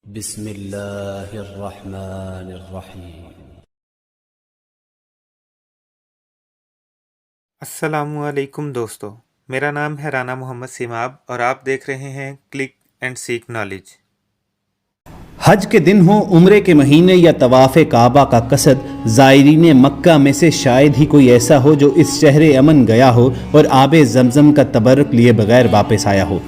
بسم اللہ الرحمن الرحیم۔ السلام علیکم دوستو، میرا نام ہے رانا محمد سیماب اور آپ دیکھ رہے ہیں کلک اینڈ سیک نالج۔ حج کے دن ہو، عمرے کے مہینے یا طواف کعبہ کا قصد، زائرین مکہ میں سے شاید ہی کوئی ایسا ہو جو اس شہر امن گیا ہو اور آب زمزم کا تبرک لیے بغیر واپس آیا ہو۔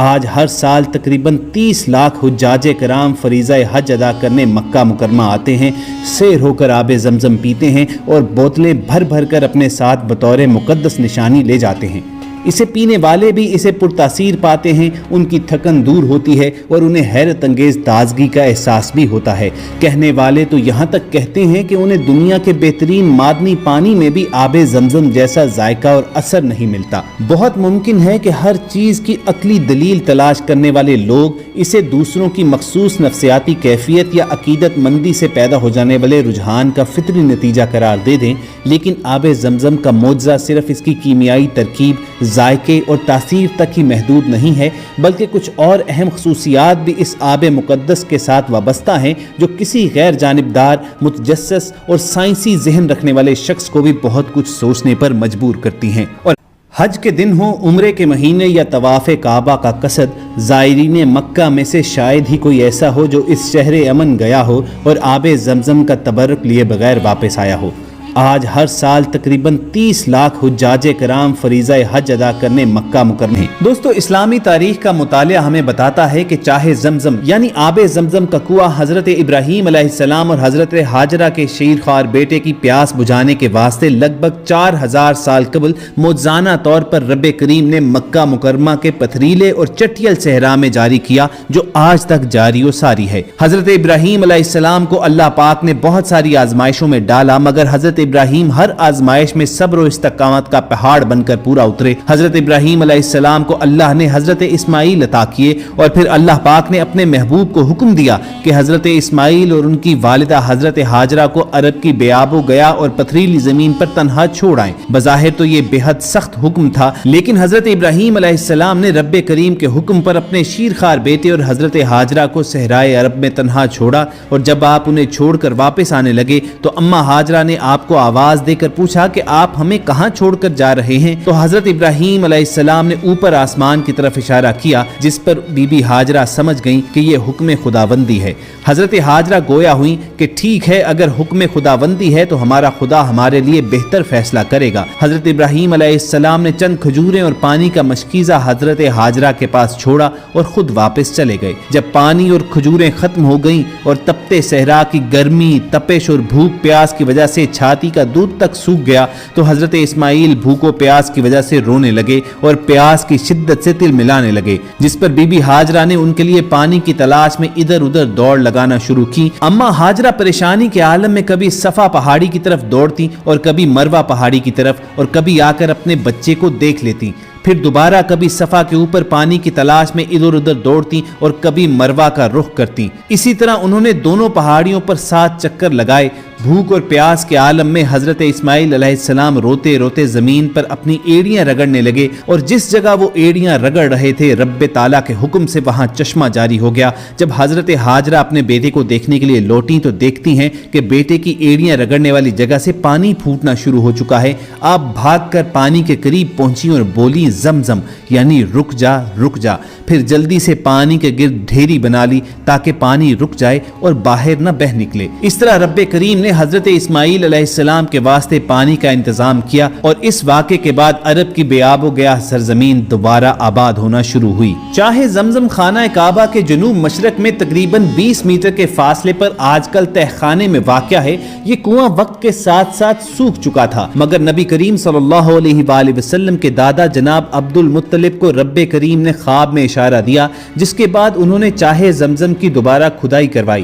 آج ہر سال تقریباً 30 لاکھ حجاج کرام فریضہ حج ادا کرنے مکہ مکرمہ آتے ہیں، سیر ہو کر آب زمزم پیتے ہیں اور بوتلیں بھر بھر کر اپنے ساتھ بطور مقدس نشانی لے جاتے ہیں۔ اسے پینے والے بھی اسے پرتاثیر پاتے ہیں، ان کی تھکن دور ہوتی ہے اور انہیں حیرت انگیز تازگی کا احساس بھی ہوتا ہے۔ کہنے والے تو یہاں تک کہتے ہیں کہ انہیں دنیا کے بہترین معدنی پانی میں بھی آب زمزم جیسا ذائقہ اور اثر نہیں ملتا۔ بہت ممکن ہے کہ ہر چیز کی عقلی دلیل تلاش کرنے والے لوگ اسے دوسروں کی مخصوص نفسیاتی کیفیت یا عقیدت مندی سے پیدا ہو جانے والے رجحان کا فطری نتیجہ قرار دے دیں، لیکن آب زمزم کا معجزہ صرف اس کی کیمیائی ترکیب، ذائقے اور تاثیر تک ہی محدود نہیں ہے، بلکہ کچھ اور اہم خصوصیات بھی اس آب مقدس کے ساتھ وابستہ ہیں جو کسی غیر جانبدار، متجسس اور سائنسی ذہن رکھنے والے شخص کو بھی بہت کچھ سوچنے پر مجبور کرتی ہیں۔ اور حج کے دن ہو، عمرے کے مہینے یا طواف کعبہ کا قصد، زائرین مکہ میں سے شاید ہی کوئی ایسا ہو جو اس شہر امن گیا ہو اور آب زمزم کا تبرک لیے بغیر واپس آیا ہو۔ آج ہر سال تقریباً 30 لاکھ حجاج کرام فریضہ حج ادا کرنے مکہ مکرمہ ہیں۔ دوستو، اسلامی تاریخ کا مطالعہ ہمیں بتاتا ہے کہ چاہے زمزم یعنی آب زمزم کا کنواں حضرت ابراہیم علیہ السلام اور حضرت ہاجرہ کے شیرخوار بیٹے کی پیاس بجھانے کے واسطے لگ بھگ 4000 سال قبل معجزانہ طور پر رب کریم نے مکہ مکرمہ کے پتھریلے اور چٹیل صحرا میں جاری کیا، جو آج تک جاری و ساری ہے۔ حضرت ابراہیم علیہ السلام کو اللہ پاک نے بہت ساری آزمائشوں میں ڈالا، مگر حضرت ابراہیم ہر آزمائش میں صبر و استقامت کا پہاڑ بن کر پورا اترے۔ حضرت ابراہیم علیہ السلام کو اللہ نے حضرت اسماعیل عطا کیے اور پھر اللہ پاک نے اپنے محبوب کو حکم دیا کہ حضرت اسماعیل اور ان کی والدہ حضرت ہاجرہ کو عرب کی بے آب و گیا اور پتھریلی زمین پر تنہا چھوڑ آئیں۔ بظاہر تو یہ بے حد سخت حکم تھا، لیکن حضرت ابراہیم علیہ السلام نے رب کریم کے حکم پر اپنے شیرخوار بیٹے اور حضرت ہاجرہ کو صحرائے عرب میں تنہا چھوڑا، اور جب آپ انہیں چھوڑ کر واپس آنے لگے تو اماں ہاجرہ نے آپ کو آواز دے کر پوچھا کہ آپ ہمیں کہاں چھوڑ کر جا رہے ہیں؟ تو حضرت ابراہیم علیہ السلام نے اوپر آسمان کی طرف اشارہ کیا، جس پر بی بی ہاجرہ سمجھ گئیں کہ یہ حکم خداوندی ہے۔ حضرت ہاجرہ گویا ہوئیں کہ ٹھیک ہے، اگر حکم خداوندی ہے تو ہمارا خدا ہمارے لیے بہتر فیصلہ کرے گا۔ حضرت ابراہیم علیہ السلام نے چند کھجوریں اور پانی کا مشکیزہ حضرت ہاجرہ کے پاس چھوڑا اور خود واپس چلے گئے۔ جب پانی اور کھجوریں ختم ہو گئیں اور تپتے صحرا کی گرمی، تپش اور بھوک پیاس کی وجہ سے چھاتی کا دودھ تک سوکھ گیا تو حضرت اسماعیل بھوک و پیاس کی وجہ سے رونے لگے اور پیاس کی شدت سے تل ملانے لگے، جس پر بی بی ہاجرہ نے ان کے لیے پانی کی تلاش میں ادھر ادھر دوڑ لگانا شروع کی۔ اما ہاجرہ پریشانی کے عالم میں کبھی صفا پہاڑی کی طرف دوڑتی اور کبھی مروہ پہاڑی کی طرف، اور کبھی آ کر اپنے بچے کو دیکھ لیتی، پھر دوبارہ کبھی صفا کے اوپر پانی کی تلاش میں ادھر ادھر دوڑتی اور کبھی مروہ کا رخ کرتی۔ اسی طرح انہوں نے دونوں پہاڑیوں پر 7 چکر لگائے۔ بھوک اور پیاس کے عالم میں حضرت اسماعیل علیہ السلام روتے روتے زمین پر اپنی ایڑیاں رگڑنے لگے، اور جس جگہ وہ ایڑیاں رگڑ رہے تھے رب تعالیٰ کے حکم سے وہاں چشمہ جاری ہو گیا۔ جب حضرت ہاجرہ اپنے بیٹے کو دیکھنے کے لیے لوٹیں تو دیکھتی ہیں کہ بیٹے کی ایڑیاں رگڑنے والی جگہ سے پانی پھوٹنا شروع ہو چکا ہے۔ آپ بھاگ کر پانی کے قریب پہنچی اور بولی، زمزم یعنی رک جا رک جا۔ پھر جلدی سے پانی کے گرد ڈھیری بنا لی تاکہ پانی رک جائے اور باہر نہ بہہ نکلے۔ اس طرح رب کریم نے حضرت اسماعیل علیہ السلام کے واسطے پانی کا انتظام کیا، اور اس واقعے کے بعد عرب کی بے آب و گیا سرزمین دوبارہ آباد ہونا شروع ہوئی۔ چاہے زمزم خانہ کعبہ کے جنوب مشرق میں تقریباً 20 میٹر کے فاصلے پر آج کل تہ خانے میں واقع ہے، یہ کنواں وقت کے ساتھ ساتھ سوکھ چکا تھا، مگر نبی کریم صلی اللہ علیہ وآلہ وسلم کے دادا جناب عبد المطلب کو رب کریم نے خواب میں اشارہ دیا، جس کے بعد انہوں نے چاہے زمزم کی دوبارہ کھدائی کروائی۔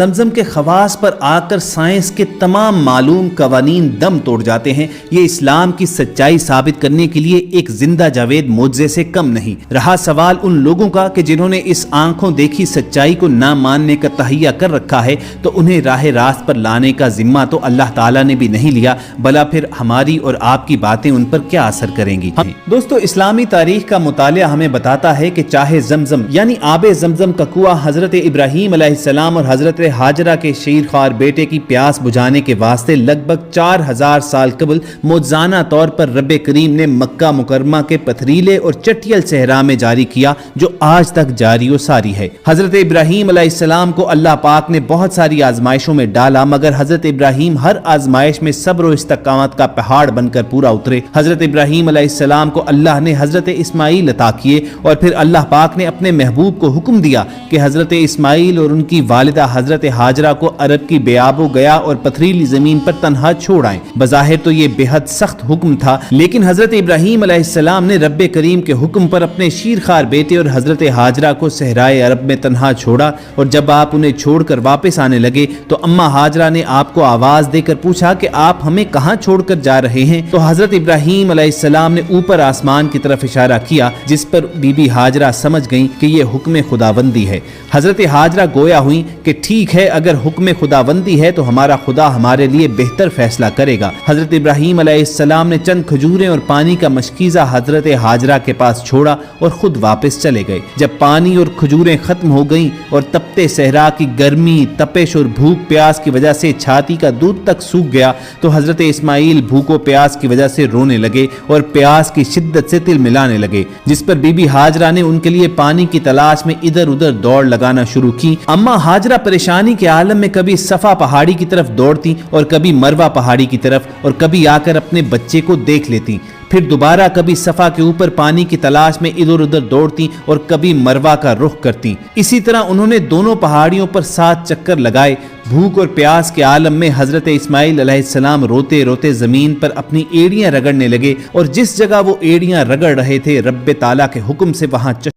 زمزم کے خواص پر آ کر سائنس کے تمام معلوم قوانین دم توڑ جاتے ہیں، یہ اسلام کی سچائی ثابت کرنے کے لیے ایک زندہ جاوید معجزے سے کم نہیں۔ رہا سوال ان لوگوں کا کہ جنہوں نے اس آنکھوں دیکھی سچائی کو نہ ماننے کا تہیہ کر رکھا ہے، تو انہیں راہ راست پر لانے کا ذمہ تو اللہ تعالیٰ نے بھی نہیں لیا، بھلا پھر ہماری اور آپ کی باتیں ان پر کیا اثر کریں گی؟ دوستو، اسلامی تاریخ کا مطالعہ ہمیں بتاتا ہے کہ چاہے زمزم یعنی آب زمزم کا کنواں حضرت ابراہیم علیہ السلام اور حضرت ہاجرہ کے شیرخوار بیٹے کی پیاس بجھانے کے واسطے لگ بھگ 4000 سال قبل معجزانہ طور پر رب کریم نے مکہ مکرمہ کے پتھریلے اور چٹیل صحرا میں جاری کیا، جو آج تک جاری و ساری ہے۔ حضرت ابراہیم علیہ السلام کو اللہ پاک نے بہت ساری آزمائشوں میں ڈالا، مگر حضرت ابراہیم ہر آزمائش میں صبر و استقامت کا پہاڑ بن کر پورا اترے۔ حضرت ابراہیم علیہ السلام کو اللہ نے حضرت اسماعیل عطا کیے، اور پھر اللہ پاک نے اپنے محبوب کو حکم دیا کہ حضرت اسماعیل اور ان کی والدہ حضرت ہاجرہ کو عرب کی بیاب و گیا اور پتھریلی زمین پر تنہا چھوڑ آئیں۔ بظاہر تو یہ بے حد سخت حکم تھا، لیکن حضرت ابراہیم علیہ السلام نے رب کریم کے حکم پر اپنے شیرخوار بیٹے اور حضرت ہاجرہ کو صحرائے عرب میں تنہا چھوڑا، اور جب آپ انہیں چھوڑ کر واپس آنے لگے تو اماں ہاجرہ نے آپ کو آواز دے کر پوچھا کہ آپ ہمیں کہاں چھوڑ کر جا رہے ہیں؟ تو حضرت ابراہیم علیہ السلام نے اوپر آسمان کی طرف اشارہ کیا، جس پر بی بی ہاجرہ سمجھ گئیں کہ یہ حکم خداوندی ہے۔ حضرت ہاجرہ گویا ہوئی کہ ٹھیک ہے، اگر حکم خداوندی ہے تو ہمارا خدا ہمارے لیے بہتر فیصلہ کرے گا۔ حضرت ابراہیم علیہ السلام نے چند کھجوریں اور پانی کا مشکیزہ حضرت ہاجرہ کے پاس چھوڑا اور خود واپس چلے گئے۔ جب پانی اور کھجوریں ختم ہو گئیں اور تپتے صحرا کی گرمی، تپش اور بھوک پیاس کی وجہ سے چھاتی کا دودھ تک سوکھ گیا، تو حضرت اسماعیل بھوک و پیاس کی وجہ سے رونے لگے اور پیاس کی شدت سے تل ملانے لگے، جس پر بی بی ہاجرہ نے ان کے لیے پانی کی تلاش میں ادھر ادھر دوڑ لگانا شروع کی۔ اما ہاجرہ پریشانی کے عالم میں کبھی صفا پہاڑی کی طرف دوڑتی اور کبھی مروہ پہاڑی کی طرف، اور کبھی آ کر اپنے بچے کو دیکھ لیتی، پھر دوبارہ کبھی صفا کے اوپر پانی کی تلاش میں ادھر ادھر دوڑتی اور کبھی مروہ کا رخ کرتی۔ اسی طرح انہوں نے دونوں پہاڑیوں پر 7 چکر لگائے۔ بھوک اور پیاس کے عالم میں حضرت اسماعیل علیہ السلام روتے روتے زمین پر اپنی ایڑیاں رگڑنے لگے، اور جس جگہ وہ ایڑیاں رگڑ رہے تھے رب تعالیٰ کے حکم سے وہاں